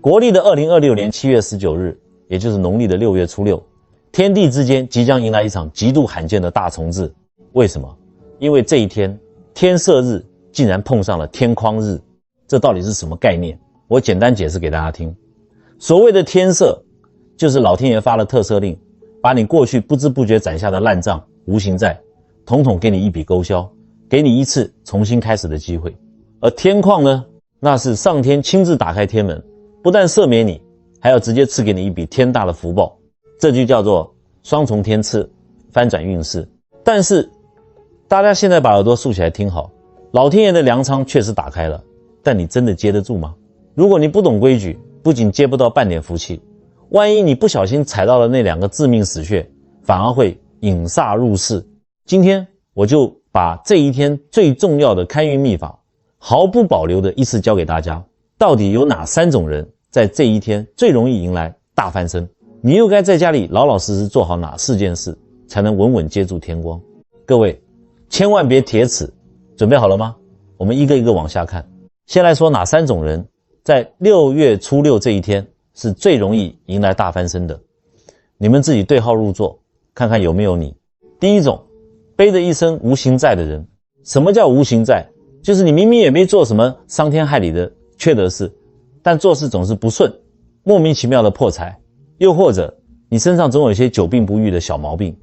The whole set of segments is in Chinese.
国历的2026年7月19日，也就是农历的6月初6，天地之间即将迎来一场极度罕见的大重置。为什么？因为这一天天赦日竟然碰上了天匡日，这到底是什么概念？我简单解释给大家听。所谓的天赦，就是老天爷发了特赦令，把你过去不知不觉攒下的烂账、无形债，统统给你一笔勾销，给你一次重新开始的机会。而天匡呢，那是上天亲自打开天门，不但赦免你，还要直接赐给你一笔天大的福报，这就叫做双重天赐，翻转运势。但是大家现在把耳朵竖起来听好，老天爷的粮仓确实打开了，但你真的接得住吗？如果你不懂规矩，不仅接不到半点福气，万一你不小心踩到了那2个致命死穴，反而会引煞入室。今天我就把这一天最重要的开运秘法毫不保留的一次教给大家，到底有哪3种人在这一天最容易迎来大翻身，你又该在家里老老实实做好哪4件事，才能稳稳接住天光。各位千万别铁齿，准备好了吗？我们一个一个往下看。先来说哪3种人在6月初6这一天是最容易迎来大翻身的，你们自己对号入座，看看有没有你。第一种，背着一身无形债的人。什么叫无形债？就是你明明也没做什么伤天害理的缺德事，但做事总是不顺，莫名其妙的破财，又或者你身上总有一些久病不愈的小毛病，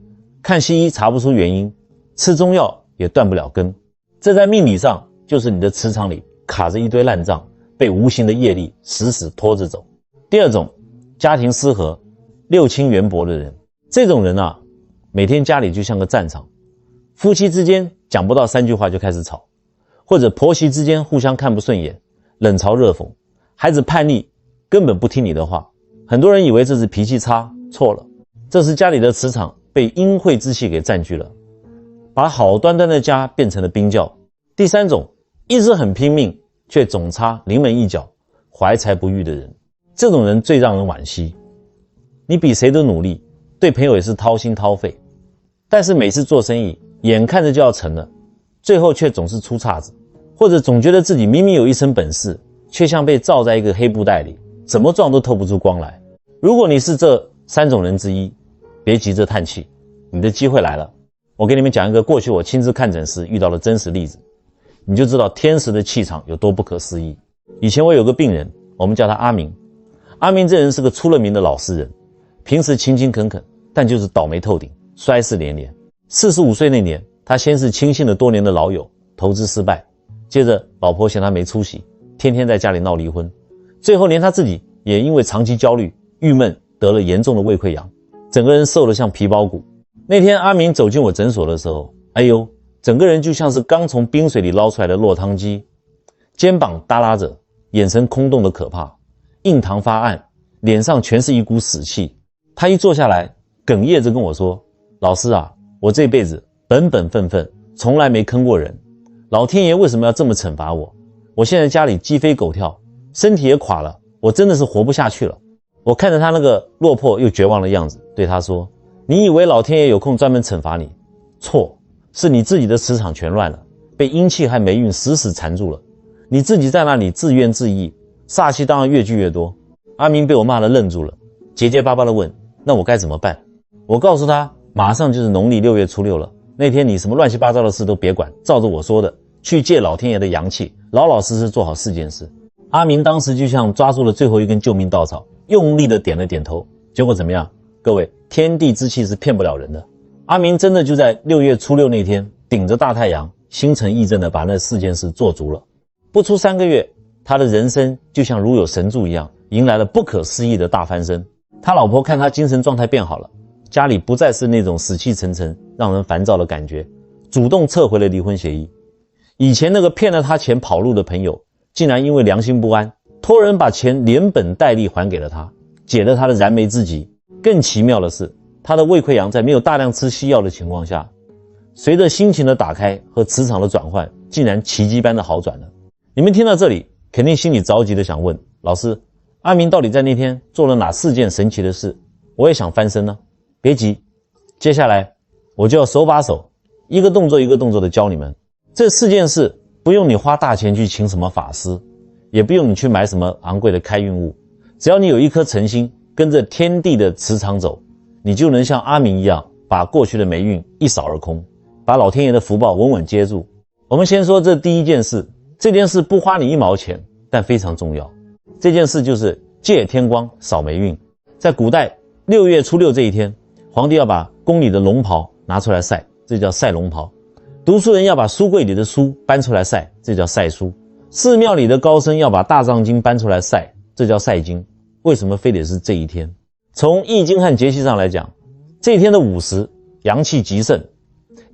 看西医查不出原因，吃中药也断不了根。这在命理上就是你的磁场里卡着一堆烂账，被无形的业力死死拖着走。第二种，家庭失和、六亲缘薄的人。这种人啊，每天家里就像个战场，夫妻之间讲不到3句话就开始吵，或者婆媳之间互相看不顺眼，冷嘲热讽，孩子叛逆根本不听你的话。很多人以为这是脾气差，错了，这是家里的磁场被阴晦之气给占据了，把好端端的家变成了冰窖。第三种，一直很拼命却总差临门一脚，怀才不遇的人。这种人最让人惋惜，你比谁都努力，对朋友也是掏心掏肺，但是每次做生意眼看着就要成了，最后却总是出岔子，或者总觉得自己明明有一身本事，却像被罩在一个黑布袋里，怎么撞都透不出光来。如果你是这3种人之一，别急着叹气，你的机会来了。我给你们讲一个过去我亲自看诊时遇到的真实例子，你就知道天时的气场有多不可思议。以前我有个病人，我们叫他阿明。阿明这人是个出了名的老实人，平时勤勤恳恳，但就是倒霉透顶，衰事连连。45岁那年，他先是轻信了多年的老友，投资失败，接着老婆嫌他没出息，天天在家里闹离婚，最后连他自己也因为长期焦虑郁闷得了严重的胃溃疡，整个人瘦得像皮包骨。那天阿明走进我诊所的时候，哎呦，整个人就像是刚从冰水里捞出来的落汤鸡，肩膀耷拉着，眼神空洞的可怕，印堂发暗，脸上全是一股死气。他一坐下来哽咽着跟我说，老师啊，我这辈子本本分分，从来没坑过人，老天爷为什么要这么惩罚我？我现在家里鸡飞狗跳，身体也垮了，我真的是活不下去了。我看着他那个落魄又绝望的样子，对他说，你以为老天爷有空专门惩罚你？错，是你自己的磁场全乱了，被阴气和霉运死死缠住了，你自己在那里自怨自艾，煞气当然越聚越多。阿明被我骂了愣住了，结结巴巴地问，那我该怎么办？我告诉他，马上就是农历6月初6了，那天你什么乱七八糟的事都别管，照着我说的去借老天爷的阳气，老老实实做好4件事。阿明当时就像抓住了最后一根救命稻草，用力的点了点头。结果怎么样？各位，天地之气是骗不了人的。阿明真的就在6月初6那天顶着大太阳，心诚意正的把那4件事做足了。不出3个月，他的人生就像如有神助一样，迎来了不可思议的大翻身。他老婆看他精神状态变好了，家里不再是那种死气沉沉让人烦躁的感觉，主动撤回了离婚协议。以前那个骗了他钱跑路的朋友，竟然因为良心不安，托人把钱连本带利还给了他，解了他的燃眉之急。更奇妙的是，他的胃溃疡在没有大量吃西药的情况下，随着心情的打开和磁场的转换，竟然奇迹般的好转了。你们听到这里肯定心里着急的想问，老师，阿明到底在那天做了哪4件神奇的事？我也想翻身呢。别急，接下来我就要手把手一个动作一个动作的教你们。这4件事不用你花大钱去请什么法师，也不用你去买什么昂贵的开运物，只要你有一颗诚心，跟着天地的磁场走，你就能像阿明一样，把过去的霉运一扫而空，把老天爷的福报稳稳接住。我们先说这第一件事，这件事不花你1毛钱，但非常重要。这件事就是借天光扫霉运。在古代6月初6这一天，皇帝要把宫里的龙袍拿出来晒，这叫晒龙袍。读书人要把书柜里的书搬出来晒，这叫晒书。寺庙里的高僧要把大藏经搬出来晒，这叫晒经。为什么非得是这一天？从易经和节气上来讲，这一天的午时阳气极盛，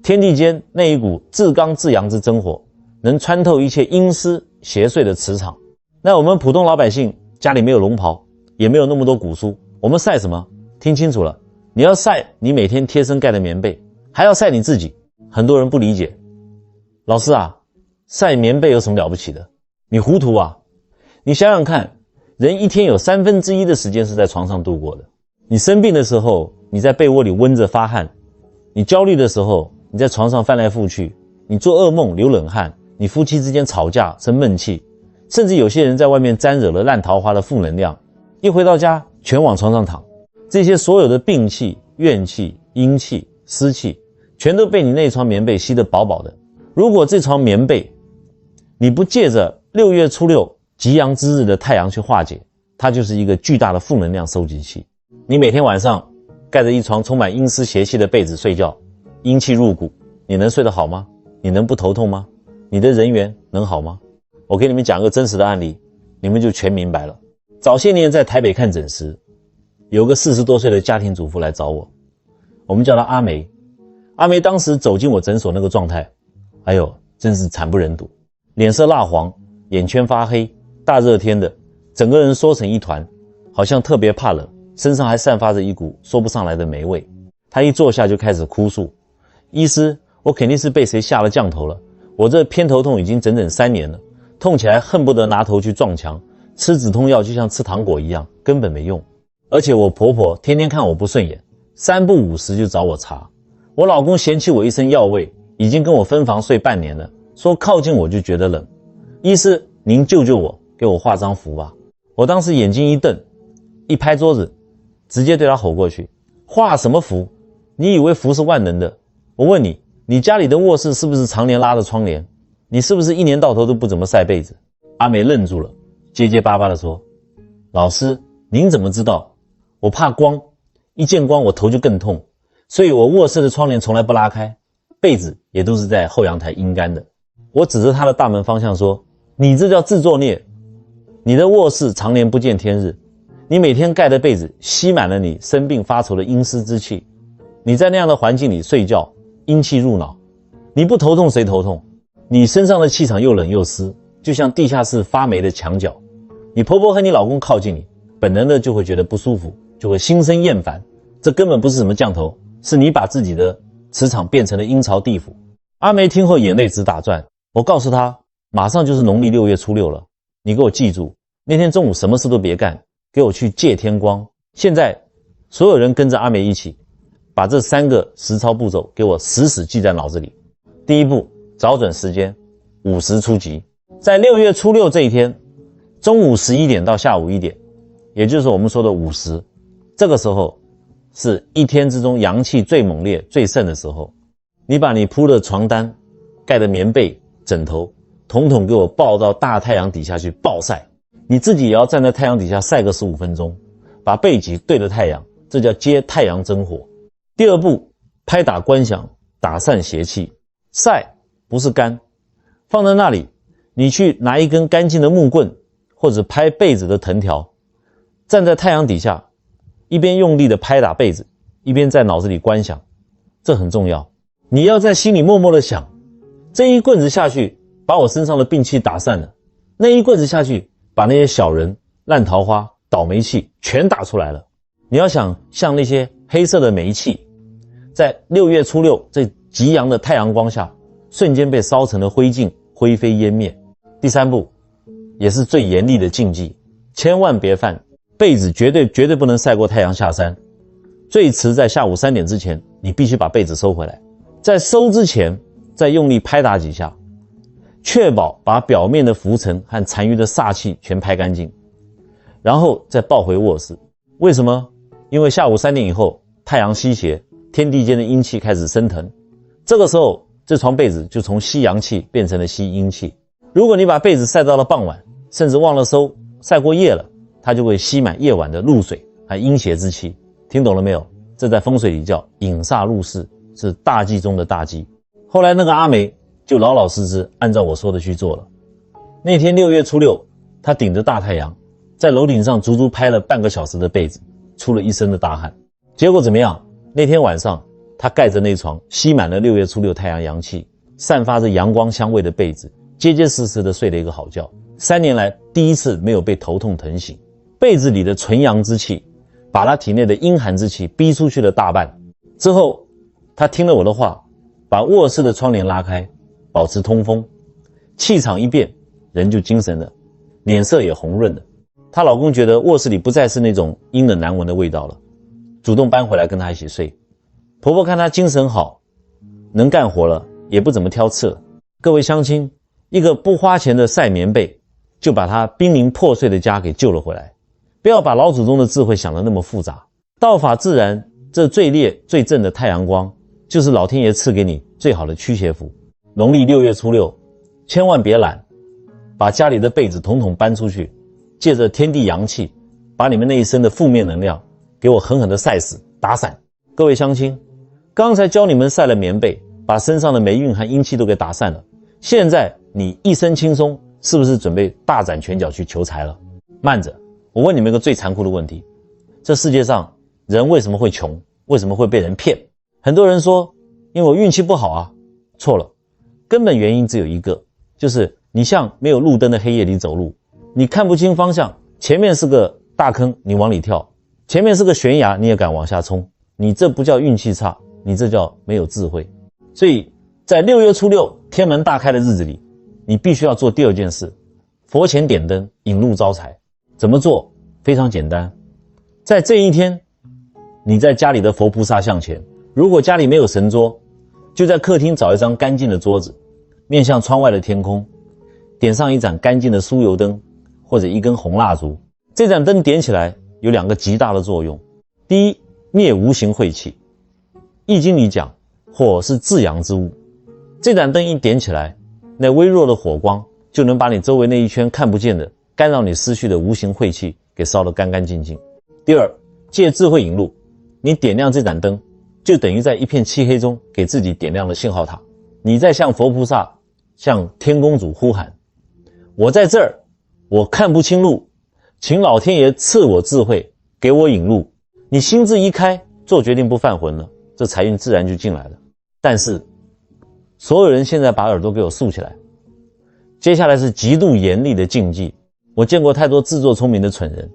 天地间那一股至刚至阳之真火能穿透一切阴湿邪祟的磁场。那我们普通老百姓家里没有龙袍，也没有那么多古书，我们晒什么？听清楚了，你要晒你每天贴身盖的棉被，还要晒你自己。很多人不理解，老师啊，晒棉被有什么了不起的？你糊涂啊！你想想看，人一天有1/3的时间是在床上度过的。你生病的时候，你在被窝里温着发汗；你焦虑的时候，你在床上翻来覆去；你做噩梦流冷汗；你夫妻之间吵架生闷气，甚至有些人在外面沾惹了烂桃花的负能量，一回到家全往床上躺。这些所有的病气、怨气、阴气、湿气，全都被你那床棉被吸得饱饱的。如果这床棉被你不借着6月初6极阳之日的太阳去化解，它就是一个巨大的负能量收集器。你每天晚上盖着一床充满阴湿邪气的被子睡觉，阴气入骨，你能睡得好吗？你能不头痛吗？你的人缘能好吗？我给你们讲一个真实的案例，你们就全明白了。早些年在台北看诊时，有个40多岁的家庭主妇来找我们叫她阿梅。阿梅当时走进我诊所那个状态，哎呦，真是惨不忍睹，脸色蜡黄，眼圈发黑，大热天的，整个人缩成一团，好像特别怕冷，身上还散发着一股说不上来的霉味。她一坐下就开始哭诉，医师，我肯定是被谁下了降头了，我这偏头痛已经整整3年了，痛起来恨不得拿头去撞墙，吃止痛药就像吃糖果一样，根本没用。而且我婆婆天天看我不顺眼，3不5时就找我茬。我老公嫌弃我一身药味，已经跟我分房睡半年了，说靠近我就觉得冷。医师，您救救我，给我画张符吧。我当时眼睛一瞪，一拍桌子，直接对他吼过去，画什么符？你以为符是万能的？我问你，你家里的卧室是不是常年拉着窗帘？你是不是一年到头都不怎么晒被子？阿美愣住了，结结巴巴地说，老师，您怎么知道？我怕光，一见光我头就更痛，所以我卧室的窗帘从来不拉开，被子也都是在后阳台阴干的。我指着他的大门方向说，你这叫自作孽。你的卧室常年不见天日，你每天盖的被子吸满了你生病发愁的阴湿之气，你在那样的环境里睡觉，阴气入脑，你不头痛谁头痛？你身上的气场又冷又湿，就像地下室发霉的墙角。你婆婆和你老公靠近你，本能的就会觉得不舒服，就会心生厌烦。这根本不是什么降头，是你把自己的磁场变成了阴曹地府。阿梅听后眼泪直打转，我告诉她，马上就是农历6月初6了，你给我记住，那天中午什么事都别干，给我去借天光。现在所有人跟着阿梅一起，把这3个实操步骤给我死死记在脑子里。第一步，找准时间，5时出击。在6月初6这一天，中午11点到下午1点，也就是我们说的午时，这个时候是一天之中阳气最猛烈最盛的时候。你把你铺的床单、盖的棉被、枕头统统给我抱到大太阳底下去暴晒，你自己也要站在太阳底下晒个15分钟，把背脊对着太阳，这叫接太阳真火。第二步，拍打观想，打散邪气。晒不是干，放在那里，你去拿一根干净的木棍或者拍被子的藤条，站在太阳底下，一边用力的拍打被子，一边在脑子里观想，这很重要。你要在心里默默的想，这一棍子下去把我身上的病气打散了，那一棍子下去把那些小人、烂桃花、倒霉气全打出来了。你要想像那些黑色的霉气，在6月初6这极阳的太阳光下瞬间被烧成了灰烬，灰飞烟灭。第三步，也是最严厉的禁忌，千万别犯，被子绝对不能晒过太阳下山，最迟在下午3点之前你必须把被子收回来。在收之前再用力拍打几下，确保把表面的浮尘和残余的煞气全拍干净。然后再抱回卧室。为什么？因为下午3点以后，太阳西斜，天地间的阴气开始升腾，这个时候这床被子就从吸阳气变成了吸阴气。如果你把被子晒到了傍晚，甚至忘了收，晒过夜了，它就会吸满夜晚的露水和阴邪之气。听懂了没有？这在风水里叫引煞入室，是大忌中的大忌。后来那个阿梅就老老实实按照我说的去做了。那天6月初6，她顶着大太阳在楼顶上足足拍了半个小时的被子，出了一身的大汗。结果怎么样？那天晚上她盖着那床吸满了6月初6太阳阳气，散发着阳光香味的被子，结结实实的睡了一个好觉。3年来第一次没有被头痛疼醒。被子里的纯阳之气把她体内的阴寒之气逼出去了大半。之后她听了我的话，把卧室的窗帘拉开，保持通风，气场一变，人就精神了，脸色也红润了。她老公觉得卧室里不再是那种阴冷难闻的味道了，主动搬回来跟她一起睡。婆婆看她精神好，能干活了，也不怎么挑刺了。各位乡亲，一个不花钱的晒棉被就把她濒临破碎的家给救了回来。不要把老祖宗的智慧想得那么复杂，道法自然，这最烈最正的太阳光就是老天爷赐给你最好的驱邪符。农历6月初6，千万别懒，把家里的被子统统搬出去，借着天地阳气，把你们那一身的负面能量给我狠狠地晒死打散。各位乡亲，刚才教你们晒了棉被，把身上的霉运和阴气都给打散了，现在你一身轻松，是不是准备大展拳脚去求财了？慢着，我问你们一个最残酷的问题，这世界上人为什么会穷？为什么会被人骗？很多人说因为我运气不好啊，错了，根本原因只有一个，就是你像没有路灯的黑夜里走路，你看不清方向，前面是个大坑你往里跳，前面是个悬崖你也敢往下冲，你这不叫运气差，你这叫没有智慧。所以在6月初6天门大开的日子里，你必须要做第二件事，佛前点灯引路招财。怎么做？非常简单，在这一天，你在家里的佛菩萨像前，如果家里没有神桌，就在客厅找一张干净的桌子，面向窗外的天空，点上一盏干净的酥油灯或者一根红蜡烛。这盏灯点起来有2个极大的作用。第一，灭无形晦气。易经里讲，火是至阳之物，这盏灯一点起来，那微弱的火光就能把你周围那一圈看不见的干扰你思绪的无形晦气给烧得干干净净。第二，借智慧引路。你点亮这盏灯，就等于在一片漆黑中给自己点亮了信号塔。你在向佛菩萨、向天公主呼喊，我在这儿，我看不清路，请老天爷赐我智慧，给我引路。你心智一开，做决定不犯浑了，这财运自然就进来了。但是所有人现在把耳朵给我竖起来，接下来是极度严厉的禁忌。我见过太多自作聪明的蠢人，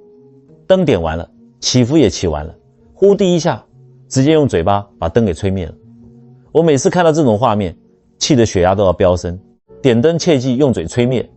灯点完了，祈福也祈完了，呼地一下，直接用嘴巴把灯给吹灭了。我每次看到这种画面，气得血压都要飙升。点灯切记用嘴吹灭，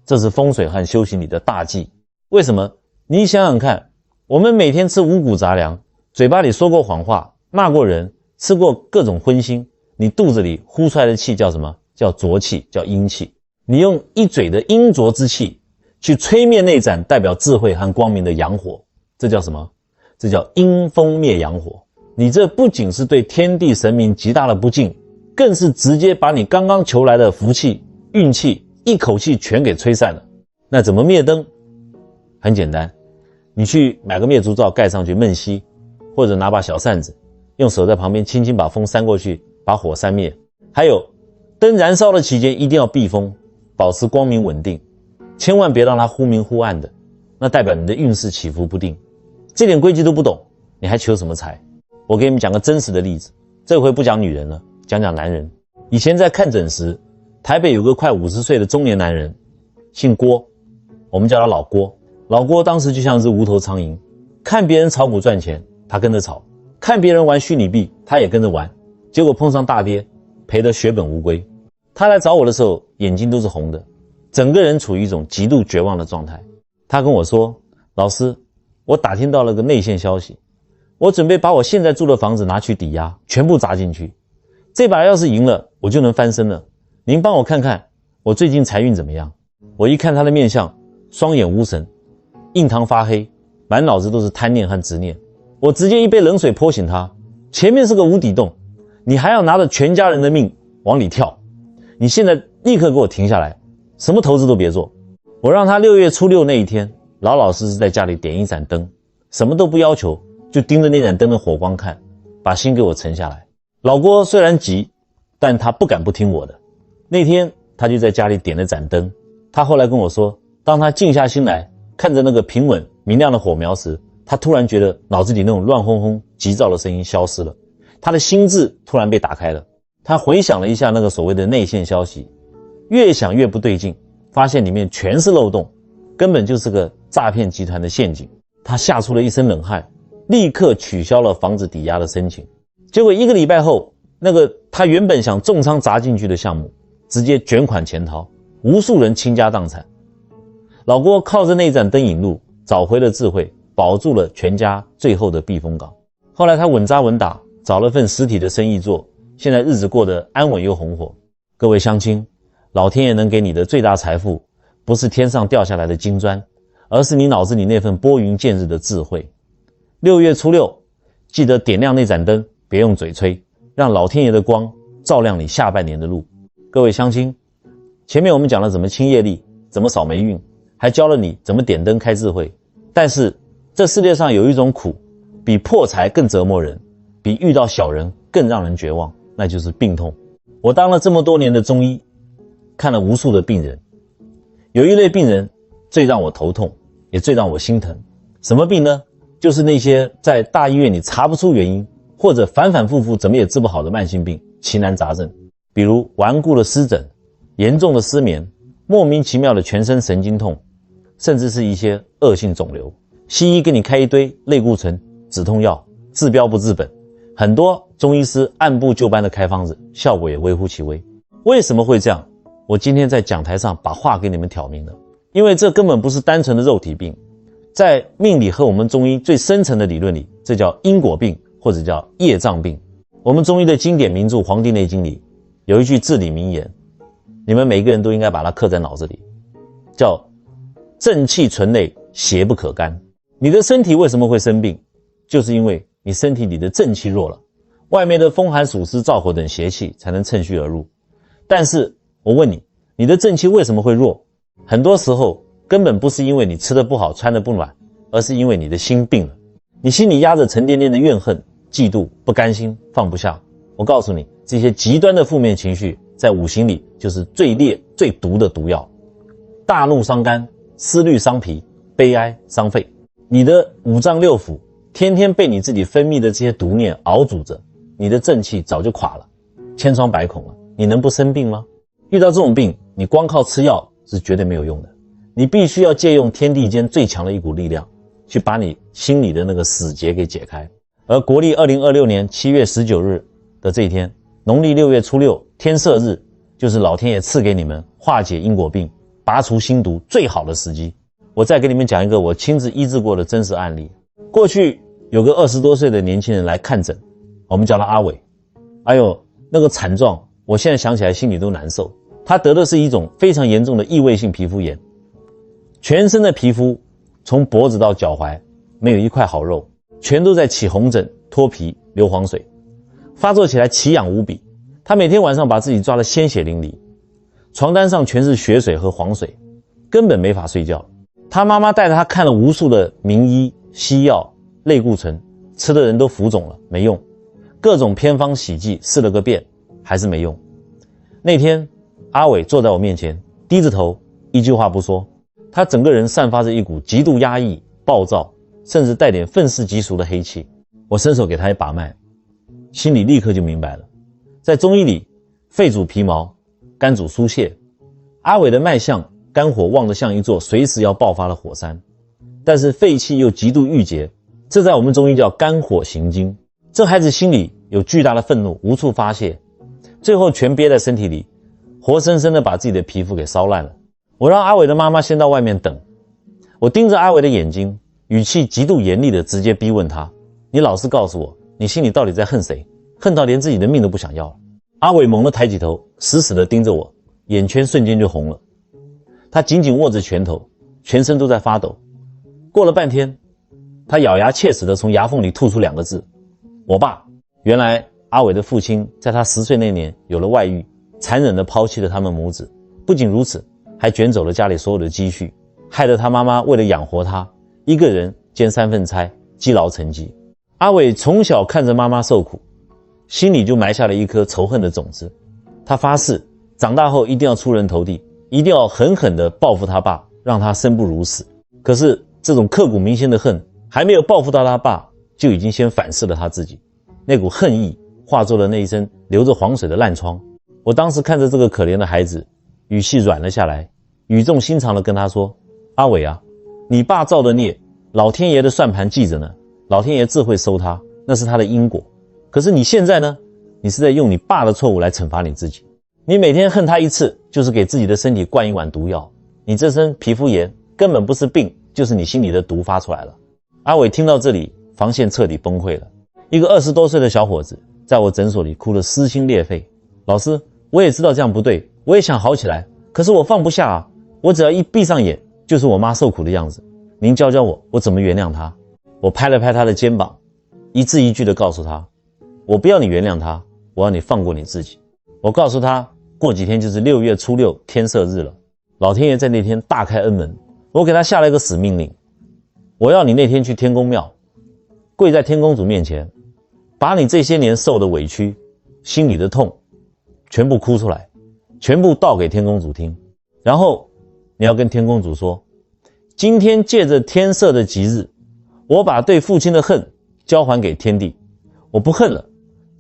这是风水和修行里的大忌。为什么？你想想看，我们每天吃五谷杂粮，嘴巴里说过谎话，骂过人，吃过各种荤腥，你肚子里呼出来的气叫什么？叫浊气，叫阴气。你用一嘴的阴浊之气去吹灭那盏代表智慧和光明的阳火，这叫什么？这叫阴风灭阳火。你这不仅是对天地神明极大的不敬，更是直接把你刚刚求来的福气、运气一口气全给吹散了。那怎么灭灯？很简单，你去买个灭烛罩盖上去闷吸，或者拿把小扇子，用手在旁边轻轻把风扇过去，把火扇灭。还有，灯燃烧的期间一定要避风，保持光明稳定，千万别让它忽明忽暗的，那代表你的运势起伏不定。这点规矩都不懂，你还求什么财？我给你们讲个真实的例子，这回不讲女人了，讲讲男人。以前在看诊时，台北有个快50岁的中年男人，姓郭，我们叫他老郭。老郭当时就像只无头苍蝇，看别人炒股赚钱，他跟着炒；看别人玩虚拟币，他也跟着玩。结果碰上大跌，赔得血本无归。他来找我的时候，眼睛都是红的，整个人处于一种极度绝望的状态。他跟我说，老师，我打听到了个内线消息，我准备把我现在住的房子拿去抵押，全部砸进去，这把要是赢了，我就能翻身了。您帮我看看我最近财运怎么样。我一看他的面相，双眼无神，印堂发黑，满脑子都是贪念和执念。我直接一杯冷水泼醒他，前面是个无底洞，你还要拿着全家人的命往里跳，你现在立刻给我停下来，什么投资都别做。我让他6月初6那一天老老实实在家里点一盏灯，什么都不要求，就盯着那盏灯的火光看，把心给我沉下来。老郭虽然急，但他不敢不听我的。那天他就在家里点了盏灯，他后来跟我说，当他静下心来看着那个平稳明亮的火苗时，他突然觉得脑子里那种乱哄哄急躁的声音消失了，他的心智突然被打开了。他回想了一下那个所谓的内线消息，越想越不对劲，发现里面全是漏洞，根本就是个诈骗集团的陷阱。他吓出了一身冷汗，立刻取消了房子抵押的申请。结果1个礼拜后，那个他原本想重仓砸进去的项目直接卷款潜逃，无数人倾家荡产。老郭靠着那盏灯引路，找回了智慧，保住了全家最后的避风港。后来他稳扎稳打，找了份实体的生意做，现在日子过得安稳又红火。各位乡亲，老天爷能给你的最大财富，不是天上掉下来的金砖，而是你脑子里那份拨云见日的智慧。6月初6，记得点亮那盏灯，别用嘴吹，让老天爷的光照亮你下半年的路。各位乡亲，前面我们讲了怎么清业力，怎么扫霉运，还教了你怎么点灯开智慧。但是这世界上有一种苦，比破财更折磨人，比遇到小人更让人绝望，那就是病痛。我当了这么多年的中医，看了无数的病人，有一类病人最让我头痛，也最让我心疼。什么病呢？就是那些在大医院里查不出原因，或者反反复复怎么也治不好的慢性病、奇难杂症，比如顽固的湿疹、严重的失眠、莫名其妙的全身神经痛，甚至是一些恶性肿瘤。西医给你开一堆类固醇、止痛药，治标不治本，很多中医师按部就班的开方子，效果也微乎其微。为什么会这样？我今天在讲台上把话给你们挑明了，因为这根本不是单纯的肉体病，在命理和我们中医最深层的理论里，这叫因果病，或者叫业障病。我们中医的经典名著《黄帝内经》里有一句至理名言，你们每个人都应该把它刻在脑子里，叫正气存内，邪不可干。你的身体为什么会生病？就是因为你身体里的正气弱了，外面的风寒暑湿燥火等邪气才能趁虚而入。但是我问你，你的正气为什么会弱？很多时候根本不是因为你吃得不好穿得不暖，而是因为你的心病了。你心里压着沉甸甸的怨恨、嫉妒、不甘心、放不下。我告诉你，这些极端的负面情绪在五行里就是最烈最毒的毒药。大怒伤肝，思虑伤脾，悲哀伤肺。你的五脏六腑天天被你自己分泌的这些毒念熬煮着，你的正气早就垮了，千疮百孔了，你能不生病吗？遇到这种病，你光靠吃药是绝对没有用的，你必须要借用天地间最强的一股力量，去把你心里的那个死结给解开。而国历2026年7月19日的这一天，农历6月初6，天赦日，就是老天爷赐给你们化解因果病、拔除心毒最好的时机。我再给你们讲一个我亲自医治过的真实案例。过去有个20多岁的年轻人来看诊，我们叫他阿伟。哎呦，那个惨状，我现在想起来心里都难受。他得的是一种非常严重的异位性皮肤炎，全身的皮肤从脖子到脚踝没有一块好肉，全都在起红疹、脱皮、流黄水，发作起来奇痒无比。他每天晚上把自己抓得鲜血淋漓，床单上全是血水和黄水，根本没法睡觉。他妈妈带着他看了无数的名医、西药、类固醇，吃的人都浮肿了，没用。各种偏方洗剂试了个遍，还是没用。那天阿伟坐在我面前，低着头，一句话不说。他整个人散发着一股极度压抑、暴躁，甚至带点愤世嫉俗的黑气。我伸手给他一把脉，心里立刻就明白了。在中医里，肺主皮毛，肝主疏泄。阿伟的脉象，肝火旺得像一座随时要爆发的火山，但是肺气又极度郁结，这在我们中医叫肝火行经。这孩子心里有巨大的愤怒，无处发泄，最后全憋在身体里，活生生的把自己的皮肤给烧烂了。我让阿伟的妈妈先到外面等，我盯着阿伟的眼睛，语气极度严厉的直接逼问他，你老实告诉我，你心里到底在恨谁？恨到连自己的命都不想要了。阿伟猛地抬起头，死死地盯着我，眼圈瞬间就红了。他紧紧握着拳头，全身都在发抖。过了半天，他咬牙切齿地从牙缝里吐出2个字：我爸。原来阿伟的父亲在他10岁那年有了外遇，残忍地抛弃了他们母子。不仅如此，还卷走了家里所有的积蓄，害得他妈妈为了养活他，一个人兼3份差，积劳成疾。阿伟从小看着妈妈受苦，心里就埋下了一颗仇恨的种子。他发誓长大后一定要出人头地，一定要狠狠地报复他爸，让他生不如死。可是这种刻骨铭心的恨还没有报复到他爸，就已经先反噬了他自己。那股恨意化作了那一身流着黄水的烂疮。我当时看着这个可怜的孩子，语气软了下来，语重心长地跟他说：阿伟啊，你爸造的孽，老天爷的算盘记着呢，老天爷自会收他，那是他的因果。可是你现在呢，你是在用你爸的错误来惩罚你自己。你每天恨他一次，就是给自己的身体灌一碗毒药。你这身皮肤炎根本不是病，就是你心里的毒发出来了。阿伟听到这里，防线彻底崩溃了。一个20多岁的小伙子在我诊所里哭得撕心裂肺。老师，我也知道这样不对，我也想好起来，可是我放不下啊，我只要一闭上眼就是我妈受苦的样子，您教教我怎么原谅她。我拍了拍他的肩膀，一字一句地告诉他，我不要你原谅他，我要你放过你自己。我告诉他，过几天就是6月初6天赦日了，老天爷在那天大开恩门。我给他下了一个死命令，我要你那天去天公庙，跪在天公主面前，把你这些年受的委屈，心里的痛全部哭出来，全部道给天公主听。然后你要跟天公主说，今天借着天赦的吉日，我把对父亲的恨交还给天地，我不恨了，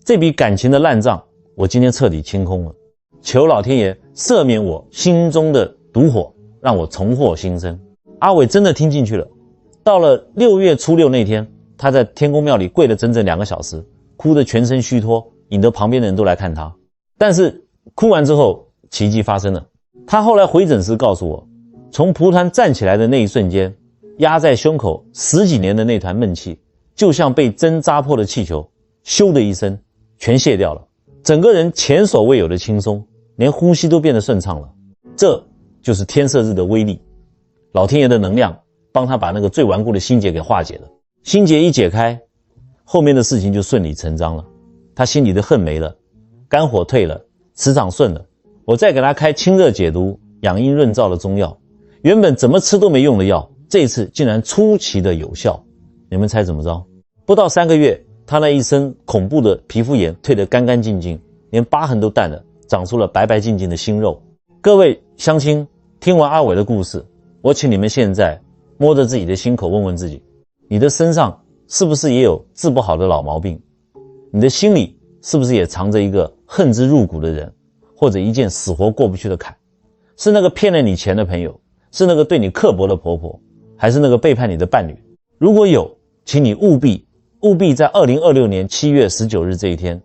这笔感情的烂账我今天彻底清空了，求老天爷赦免我心中的毒火，让我重获新生。阿伟真的听进去了。到了6月初6那天，他在天公庙里跪了整整2个小时，哭得全身虚脱，引得旁边的人都来看他。但是哭完之后，奇迹发生了。他后来回诊时告诉我，从蒲团站起来的那一瞬间，压在胸口10几年的那团闷气，就像被针扎破的气球，咻的一声全卸掉了，整个人前所未有的轻松，连呼吸都变得顺畅了。这就是天赦日的威力，老天爷的能量帮他把那个最顽固的心结给化解了。心结一解开，后面的事情就顺理成章了。他心里的恨没了，肝火退了，磁场顺了。我再给他开清热解毒、养阴润燥的中药，原本怎么吃都没用的药，这一次竟然出奇的有效。你们猜怎么着？不到3个月，他那一身恐怖的皮肤炎退得干干净净，连疤痕都淡了，长出了白白净净的新肉。各位乡亲，听完阿伟的故事，我请你们现在摸着自己的心口问问自己，你的身上是不是也有治不好的老毛病？你的心里是不是也藏着一个恨之入骨的人，或者一件死活过不去的坎？是那个骗了你钱的朋友，是那个对你刻薄的婆婆，还是那个背叛你的伴侣？如果有，请你务必在2026年7月19日这一天，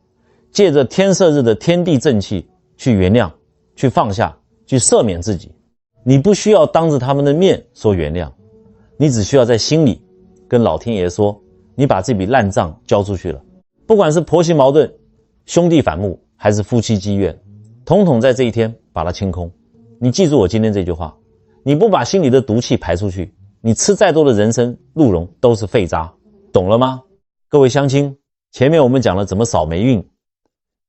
借着天赦日的天地正气去原谅，去放下，去赦免自己。你不需要当着他们的面说原谅，你只需要在心里跟老天爷说，你把这笔烂账交出去了。不管是婆媳矛盾、兄弟反目，还是夫妻积怨，统统在这一天把它清空。你记住我今天这句话，你不把心里的毒气排出去，你吃再多的人参、鹿茸都是废渣，懂了吗？各位乡亲，前面我们讲了怎么扫霉运，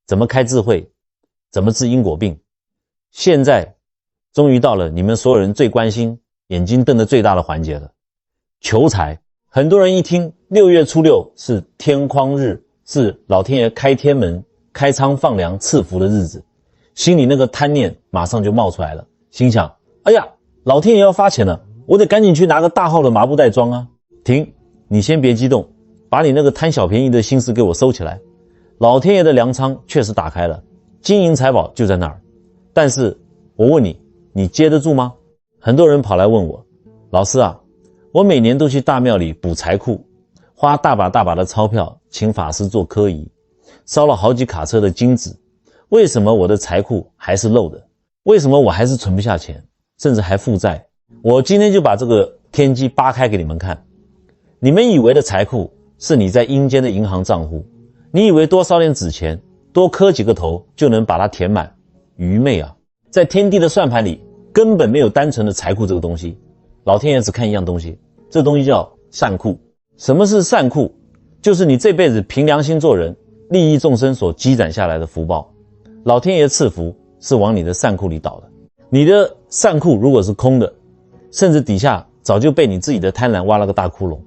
怎么开智慧，怎么治因果病，现在终于到了你们所有人最关心、眼睛瞪得最大的环节了，求财。很多人一听6月初6是天匡日，是老天爷开天门、开仓放粮赐福的日子，心里那个贪念马上就冒出来了，心想，哎呀，老天爷要发钱了，我得赶紧去拿个大号的麻布袋装啊。停，你先别激动，把你那个贪小便宜的心思给我收起来。老天爷的粮仓确实打开了，金银财宝就在那儿，但是我问你，你接得住吗？很多人跑来问我，老师啊，我每年都去大庙里补财库，花大把大把的钞票请法师做科仪，烧了好几卡车的金纸，为什么我的财库还是漏的？为什么我还是存不下钱，甚至还负债？我今天就把这个天机扒开给你们看。你们以为的财库是你在阴间的银行账户，你以为多烧点纸钱，多磕几个头就能把它填满，愚昧啊！在天地的算盘里根本没有单纯的财库这个东西，老天爷只看一样东西，这东西叫善库。什么是善库？就是你这辈子凭良心做人，利益众生所积攒下来的福报。老天爷赐福是往你的善库里倒的。你的善库如果是空的，甚至底下早就被你自己的贪婪挖了个大窟窿，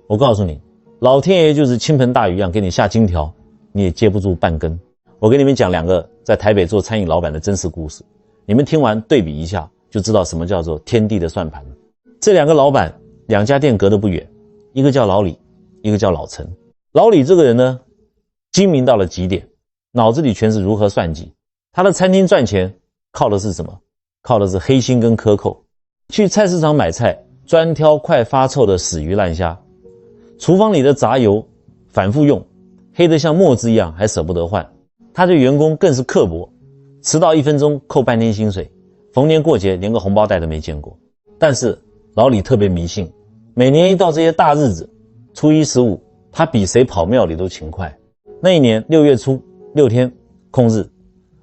我告诉你，老天爷就是倾盆大雨一样给你下金条，你也接不住半根。我给你们讲2个在台北做餐饮老板的真实故事，你们听完对比一下，就知道什么叫做天地的算盘了。这2个老板2家店隔得不远，一个叫老李，一个叫老陈。老李这个人呢，精明到了极点，脑子里全是如何算计。他的餐厅赚钱靠的是什么？靠的是黑心跟克扣。去菜市场买菜，专挑快发臭的死鱼烂虾，厨房里的杂油反复用，黑得像墨汁一样，还舍不得换。他对员工更是刻薄，迟到1分钟扣半天薪水，逢年过节连个红包袋都没见过。但是老李特别迷信，每年一到这些大日子，初一十五，他比谁跑庙里都勤快。那一年6月初6天空日，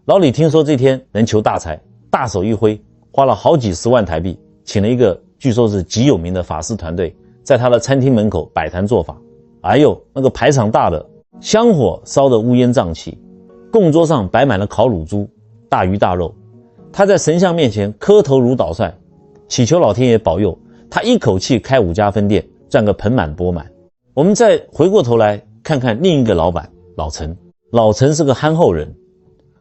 老李听说这天能求大财，大手一挥，花了好几10万台币，请了一个据说是极有名的法师团队，在他的餐厅门口摆坛做法。哎呦，那个排场大的，香火烧得乌烟瘴气，供桌上摆满了烤乳猪、大鱼大肉。他在神像面前磕头如捣蒜，祈求老天爷保佑他一口气开5家分店，赚个盆满钵满。我们再回过头来看看另一个老板老陈。老陈是个憨厚人，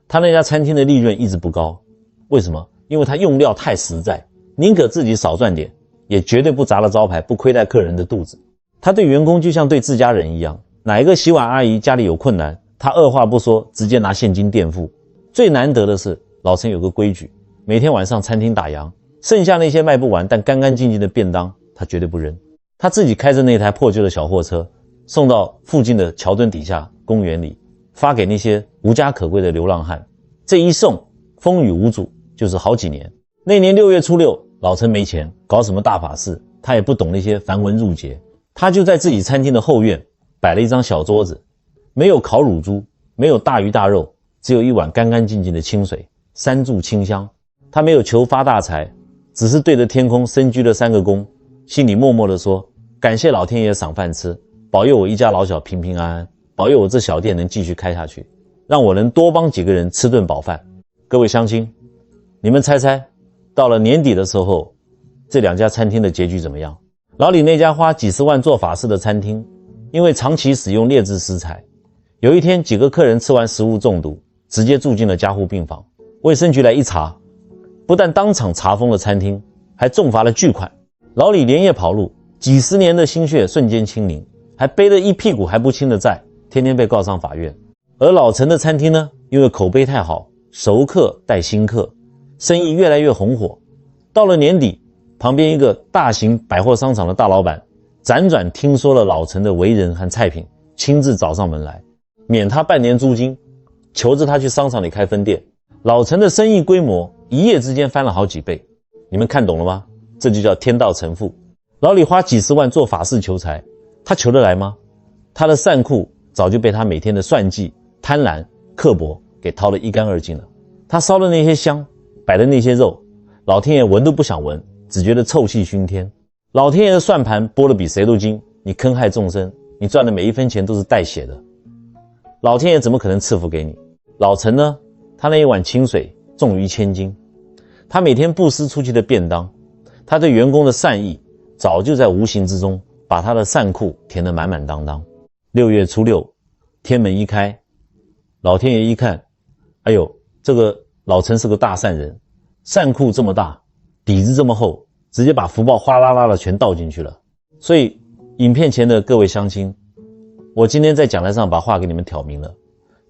他那家餐厅的利润一直不高。为什么？因为他用料太实在，宁可自己少赚点，也绝对不砸了招牌，不亏待客人的肚子。他对员工就像对自家人一样，哪一个洗碗阿姨家里有困难，他二话不说直接拿现金垫付。最难得的是老陈有个规矩，每天晚上餐厅打烊，剩下那些卖不完但干干净净的便当他绝对不扔，他自己开着那台破旧的小货车，送到附近的桥墩底下公园里，发给那些无家可归的流浪汉。这一送风雨无阻，就是好几年。那年6月初6，老陈没钱，搞什么大法事，他也不懂那些繁文缛节，他就在自己餐厅的后院摆了一张小桌子，没有烤乳猪，没有大鱼大肉，只有一碗干干净净的清水，3炷清香。他没有求发大财，只是对着天空深鞠了3个躬，心里默默地说，感谢老天爷赏饭吃，保佑我一家老小平平安安，保佑我这小店能继续开下去，让我能多帮几个人吃顿饱饭。各位乡亲，你们猜猜，到了年底的时候，这2家餐厅的结局怎么样？老李那家花几十万做法事的餐厅，因为长期使用劣质食材，有一天几个客人吃完食物中毒，直接住进了加护病房。卫生局来一查，不但当场查封了餐厅，还重罚了巨款。老李连夜跑路，几十年的心血瞬间清零，还背了一屁股还不清的债，天天被告上法院。而老陈的餐厅呢，因为口碑太好，熟客带新客，生意越来越红火。到了年底，旁边一个大型百货商场的大老板辗转听说了老陈的为人和菜品，亲自找上门来，免他半年租金，求着他去商场里开分店。老陈的生意规模一夜之间翻了好几倍。你们看懂了吗？这就叫天道酬富。老李花几十万做法事求财，他求得来吗？他的善库早就被他每天的算计、贪婪、刻薄给掏得一干二净了。他烧的那些香，摆的那些肉，老天爷闻都不想闻，只觉得臭气熏天。老天爷的算盘拨得比谁都精，你坑害众生，你赚的每一分钱都是带血的，老天爷怎么可能赐福给你？老陈呢，他那一碗清水重于千斤，他每天布施出去的便当，他对员工的善意，早就在无形之中把他的善库填得满满当当。6月初6，天门一开，老天爷一看，哎呦，这个老陈是个大善人，善库这么大，底子这么厚，直接把福报哗啦啦的全倒进去了。所以影片前的各位乡亲，我今天在讲台上把话给你们挑明了，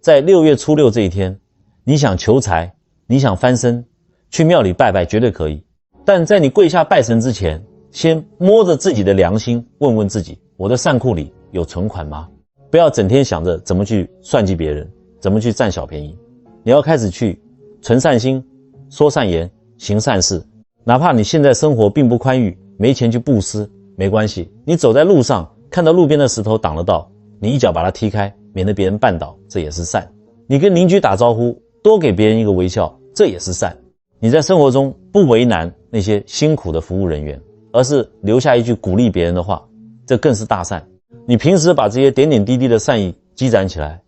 在6月初6这一天，你想求财，你想翻身，去庙里拜拜绝对可以，但在你跪下拜神之前，先摸着自己的良心，问问自己，我的善库里有存款吗？不要整天想着怎么去算计别人，怎么去占小便宜，你要开始去存善心，说善言，行善事。哪怕你现在生活并不宽裕，没钱去布施，没关系，你走在路上看到路边的石头挡了道，你一脚把它踢开，免得别人绊倒，这也是善。你跟邻居打招呼，多给别人一个微笑，这也是善。你在生活中不为难那些辛苦的服务人员，而是留下一句鼓励别人的话，这更是大善。你平时把这些点点滴滴的善意积攒起来，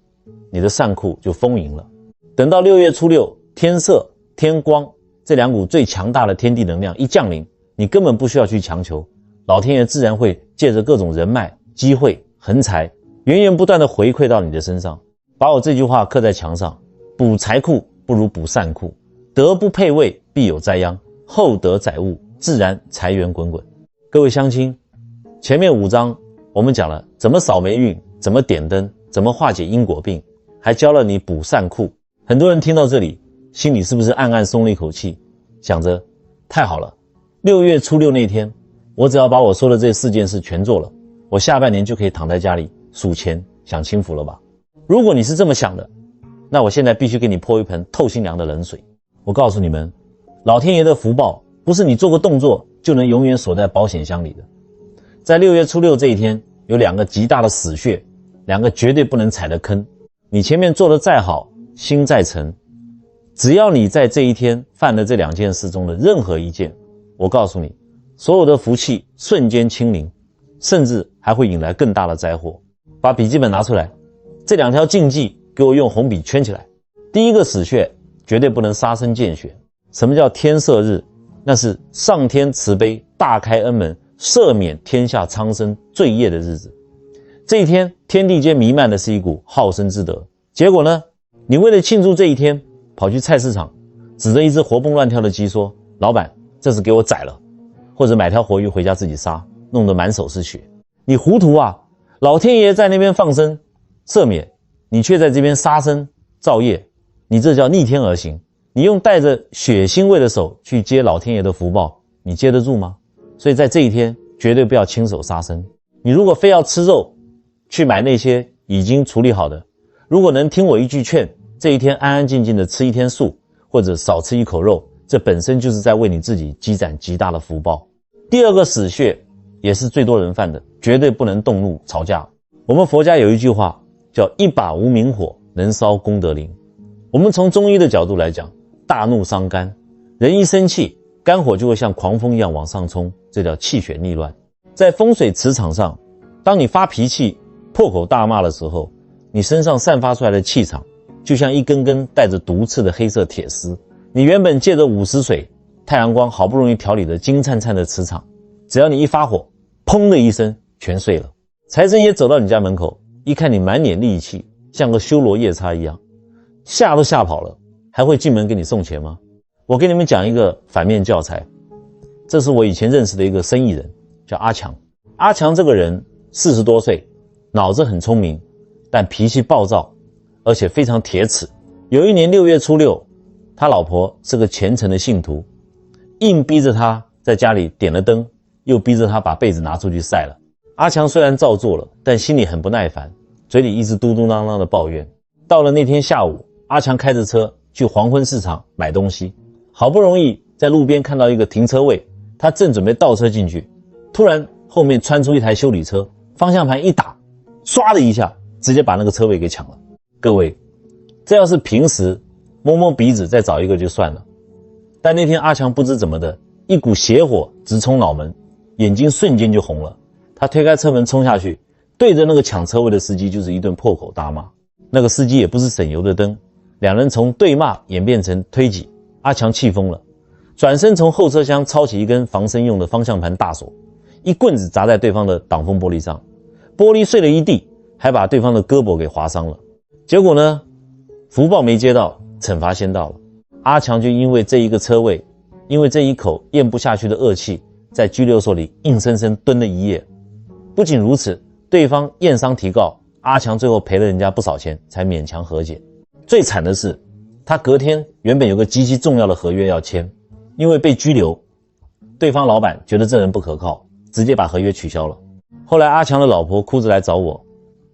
你的善库就丰盈了。等到6月初6，天色、天光这两股最强大的天地能量一降临，你根本不需要去强求，老天爷自然会借着各种人脉、机会、横财，源源不断的回馈到你的身上。把我这句话刻在墙上：补财库不如补善库，德不配位必有灾殃，厚德载物，自然财源滚滚。各位乡亲，前面5章我们讲了怎么扫霉运，怎么点灯，怎么化解因果病，还教了你补善库。很多人听到这里，心里是不是暗暗松了一口气，想着太好了，6月初6那天，我只要把我说的这4件事全做了，我下半年就可以躺在家里数钱享清福了吧？如果你是这么想的，那我现在必须给你泼一盆透心凉的冷水。我告诉你们，老天爷的福报不是你做个动作就能永远锁在保险箱里的。在6月初6这一天，有2个极大的死穴，2个绝对不能踩的坑。你前面做的再好，心再诚，只要你在这一天犯了这2件事中的任何一件，我告诉你，所有的福气瞬间清零，甚至还会引来更大的灾祸。把笔记本拿出来，这2条禁忌给我用红笔圈起来。第一个死穴，绝对不能杀生见血。什么叫天赦日？那是上天慈悲大开恩门，赦免天下苍生罪业的日子。这一天天地间弥漫的是一股好生之德，结果呢，你为了庆祝这一天，跑去菜市场指着一只活蹦乱跳的鸡说，老板，这是给我宰了，或者买条活鱼回家自己杀，弄得满手是血。你糊涂啊，老天爷在那边放生赦免，你却在这边杀生造业，你这叫逆天而行。你用带着血腥味的手去接老天爷的福报，你接得住吗？所以在这一天绝对不要亲手杀生。你如果非要吃肉，去买那些已经处理好的。如果能听我一句劝，这一天安安静静的吃一天素，或者少吃一口肉，这本身就是在为你自己积攒极大的福报。第2个死穴，也是最多人犯的，绝对不能动怒吵架。我们佛家有一句话叫一把无名火能烧功德林。我们从中医的角度来讲，大怒伤肝，人一生气，肝火就会像狂风一样往上冲，这叫气血逆乱。在风水磁场上，当你发脾气破口大骂的时候，你身上散发出来的气场就像一根根带着毒刺的黑色铁丝。你原本借着50水太阳光好不容易调理的金灿灿的磁场，只要你一发火，砰的一声全碎了。财神爷走到你家门口，一看你满脸戾气，像个修罗夜叉一样，吓都吓跑了，还会进门给你送钱吗？我给你们讲一个反面教材，这是我以前认识的一个生意人，叫阿强。阿强这个人40多岁，脑子很聪明，但脾气暴躁，而且非常铁齿。有一年6月初6，他老婆是个虔诚的信徒，硬逼着他在家里点了灯，又逼着他把被子拿出去晒了。阿强虽然照做了，但心里很不耐烦，嘴里一直嘟嘟囔囔的抱怨。到了那天下午，阿强开着车去黄昏市场买东西，好不容易在路边看到一个停车位，他正准备倒车进去，突然后面窜出一台修理车，方向盘一打，唰的一下直接把那个车位给抢了。各位，这要是平时摸摸鼻子再找一个就算了，但那天阿强不知怎么的，一股邪火直冲脑门，眼睛瞬间就红了。他推开车门冲下去，对着那个抢车位的司机就是一顿破口大骂。那个司机也不是省油的灯，两人从对骂演变成推挤。阿强气疯了，转身从后车厢抄起一根防身用的方向盘大锁，一棍子砸在对方的挡风玻璃上，玻璃碎了一地，还把对方的胳膊给划伤了。结果呢，福报没接到，惩罚先到了。阿强就因为这一个车位，因为这一口咽不下去的恶气，在拘留所里硬生生蹲了1夜。不仅如此，对方验伤提告，阿强最后赔了人家不少钱，才勉强和解。最惨的是，他隔天原本有个极其重要的合约要签，因为被拘留，对方老板觉得这人不可靠，直接把合约取消了。后来阿强的老婆哭着来找我，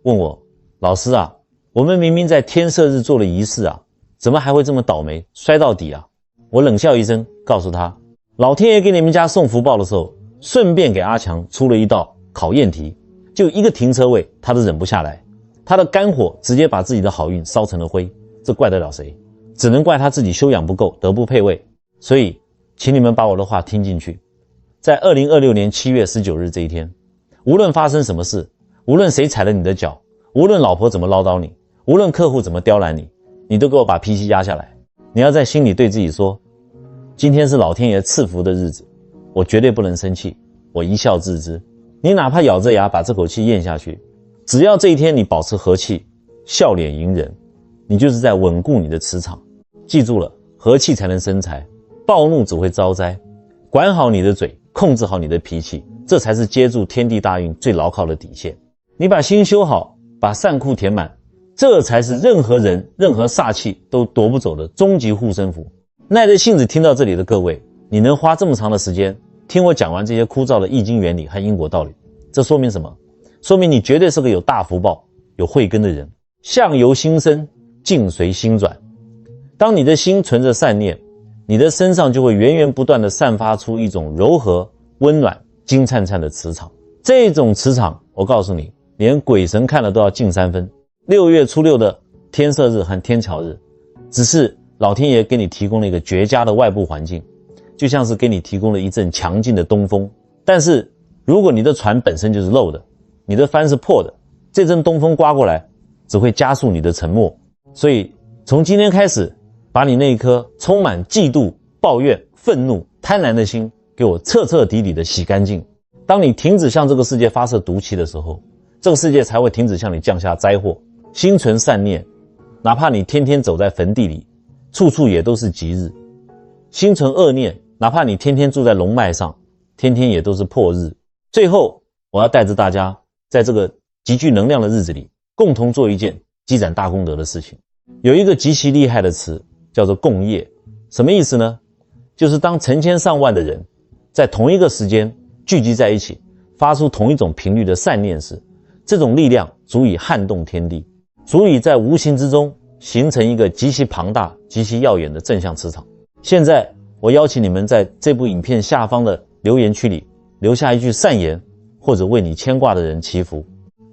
问我，老师啊，我们明明在天赦日做了仪式啊，怎么还会这么倒霉，摔到底啊？我冷笑一声，告诉他，老天爷给你们家送福报的时候，顺便给阿强出了一道考验题，就一个停车位他都忍不下来，他的肝火直接把自己的好运烧成了灰，这怪得了谁？只能怪他自己修养不够，德不配位。所以请你们把我的话听进去，在2026年7月19日这一天，无论发生什么事，无论谁踩了你的脚，无论老婆怎么唠叨你，无论客户怎么刁难你，你都给我把脾气压下来。你要在心里对自己说，今天是老天爷赐福的日子，我绝对不能生气，我一笑置之。你哪怕咬着牙把这口气咽下去，只要这一天你保持和气，笑脸迎人，你就是在稳固你的磁场。记住了，和气才能生财，暴怒只会招灾。管好你的嘴，控制好你的脾气，这才是接住天地大运最牢靠的底线。你把心修好，把善库填满，这才是任何人任何煞气都夺不走的终极护身符。耐着性子听到这里的各位，你能花这么长的时间听我讲完这些枯燥的易经原理和因果道理，这说明什么？说明你绝对是个有大福报有慧根的人。相由心生，境随心转。当你的心存着善念，你的身上就会源源不断地散发出一种柔和温暖金灿灿的磁场。这种磁场我告诉你，连鬼神看了都要敬3分。6月初6的天赦日和天桥日，只是老天爷给你提供了一个绝佳的外部环境，就像是给你提供了一阵强劲的东风。但是如果你的船本身就是漏的，你的帆是破的，这阵东风刮过来只会加速你的沉没。所以从今天开始，把你那一颗充满嫉妒、抱怨、愤怒、贪婪的心给我彻彻底底的洗干净。当你停止向这个世界发射毒气的时候，这个世界才会停止向你降下灾祸。心存善念，哪怕你天天走在坟地里，处处也都是吉日。心存恶念，哪怕你天天住在龙脉上，天天也都是破日。最后我要带着大家在这个极具能量的日子里，共同做一件积攒大功德的事情。有一个极其厉害的词叫做共业。什么意思呢？就是当成千上万的人在同一个时间聚集在一起，发出同一种频率的善念时，这种力量足以撼动天地，足以在无形之中形成一个极其庞大极其耀眼的正向磁场。现在我邀请你们在这部影片下方的留言区里留下一句善言，或者为你牵挂的人祈福。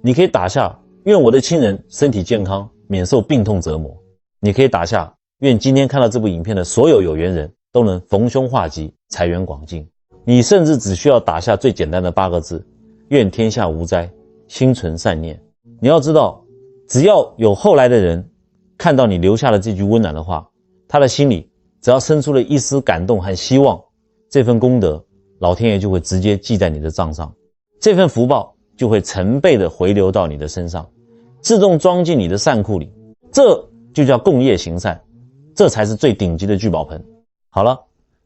你可以打下愿我的亲人身体健康，免受病痛折磨。你可以打下愿今天看到这部影片的所有有缘人都能逢凶化吉，财源广进。你甚至只需要打下最简单的8个字，愿天下无灾，心存善念。你要知道，只要有后来的人看到你留下了这句温暖的话，他的心里只要生出了一丝感动和希望，这份功德老天爷就会直接记在你的账上，这份福报就会成倍的回流到你的身上，自动装进你的善库里。这就叫共业行善，这才是最顶级的聚宝盆。好了，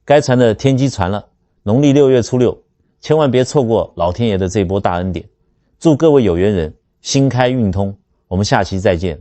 该传的天机传了，农历6月初6，千万别错过老天爷的这波大恩典。祝各位有缘人心开运通，我们下期再见。